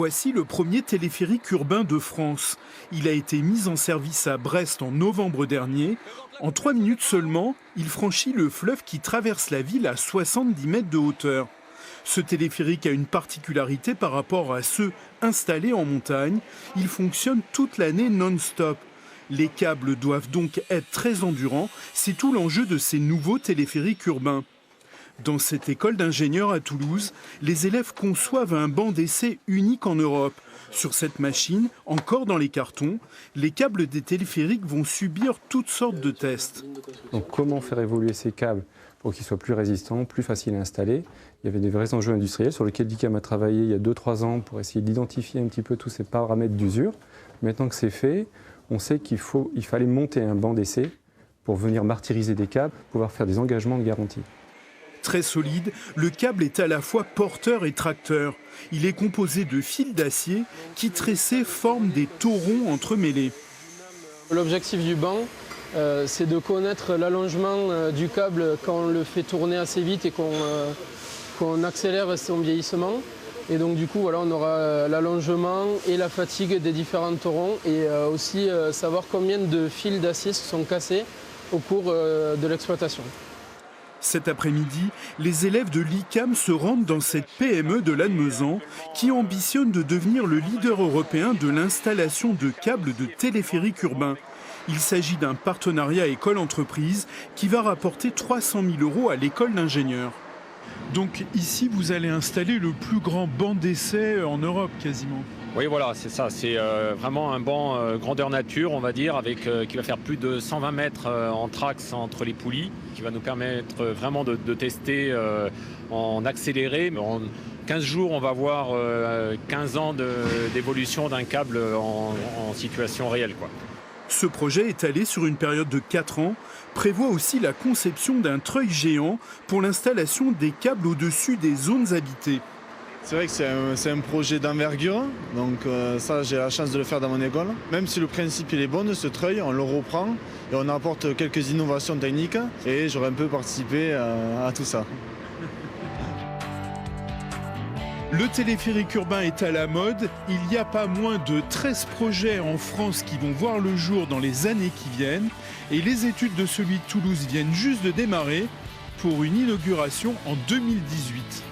Voici le premier téléphérique urbain de France. Il a été mis en service à Brest en novembre dernier. En 3 minutes seulement, il franchit le fleuve qui traverse la ville à 70 mètres de hauteur. Ce téléphérique a une particularité par rapport à ceux installés en montagne. Il fonctionne toute l'année non-stop. Les câbles doivent donc être très endurants. C'est tout l'enjeu de ces nouveaux téléphériques urbains. Dans cette école d'ingénieurs à Toulouse, les élèves conçoivent un banc d'essai unique en Europe. Sur cette machine, encore dans les cartons, les câbles des téléphériques vont subir toutes sortes de tests. Donc comment faire évoluer ces câbles pour qu'ils soient plus résistants, plus faciles à installer? Il y avait des vrais enjeux industriels sur lesquels l'ICAM a travaillé il y a 2-3 ans pour essayer d'identifier un petit peu tous ces paramètres d'usure. Maintenant que c'est fait, on sait qu'il fallait monter un banc d'essai pour venir martyriser des câbles, pouvoir faire des engagements de garantie. Très solide, le câble est à la fois porteur et tracteur. Il est composé de fils d'acier qui, tressés, forment des taurons entremêlés. L'objectif du banc, c'est de connaître l'allongement du câble quand on le fait tourner assez vite et qu'on accélère son vieillissement. Et donc du coup, voilà, on aura l'allongement et la fatigue des différents taurons et aussi savoir combien de fils d'acier se sont cassés au cours de l'exploitation. Cet après-midi, les élèves de l'ICAM se rendent dans cette PME de Lannemezan qui ambitionne de devenir le leader européen de l'installation de câbles de téléphériques urbains. Il s'agit d'un partenariat école-entreprise qui va rapporter 300 000 € à l'école d'ingénieurs. Donc ici, vous allez installer le plus grand banc d'essai en Europe quasiment. Oui, voilà, c'est ça. C'est vraiment un banc grandeur nature, on va dire, qui va faire plus de 120 mètres en trax entre les poulies, qui va nous permettre vraiment de tester en accéléré. En 15 jours, on va voir 15 ans d'évolution d'un câble en situation réelle, quoi. Ce projet, étalé sur une période de 4 ans, prévoit aussi la conception d'un treuil géant pour l'installation des câbles au-dessus des zones habitées. C'est vrai que c'est un projet d'envergure, donc ça j'ai la chance de le faire dans mon école. Même si le principe il est bon de ce treuil, on le reprend et on apporte quelques innovations techniques et j'aurais un peu participé à tout ça. Le téléphérique urbain est à la mode. Il n'y a pas moins de 13 projets en France qui vont voir le jour dans les années qui viennent. Et les études de celui de Toulouse viennent juste de démarrer pour une inauguration en 2018.